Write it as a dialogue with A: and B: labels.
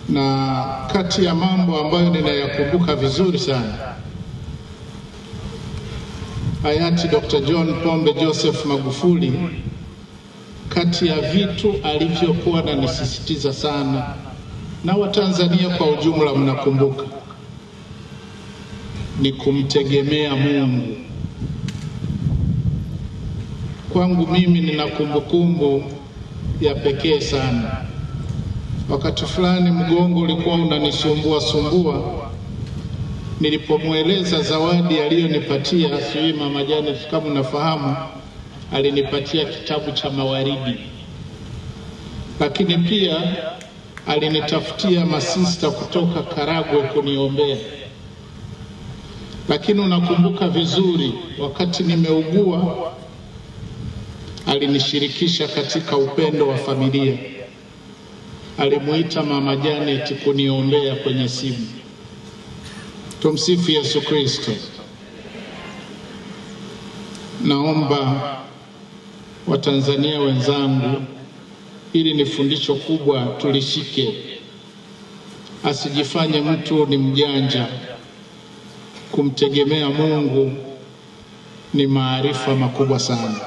A: Na kati ya mambo ambayo ninayakumbuka vizuri sana, hayati Dr. John Pombe Joseph Magufuli, kati ya vitu alivyokuwa ananisisitiza sana, na Watanzania kwa ujumla mnakumbuka, ni kumtegemea Mungu. Kwangu mimi nina kumbukumbu ya pekee sana. Wakati fulani mgongo ulikuwa unanisumbua, nilipomweleza zawadi aliyonipatia, sijui Mama Janet kama unafahamu, alinipatia kitabu cha mawaridi. Lakini pia alinitafutia masista kutoka Karagwe kuniombea. Lakini unakumbuka vizuri, wakati nimeugua, alinishirikisha katika upendo wa familia. Alimuita Mama Janet kuniombea kwenye simu. Tumsifu Yesu Kristo. Naomba Watanzania wenzangu, hili ni fundisho kubwa, tulishike. Asijifanye mtu ni mjanja. Kumtegemea Mungu ni maarifa makubwa sana.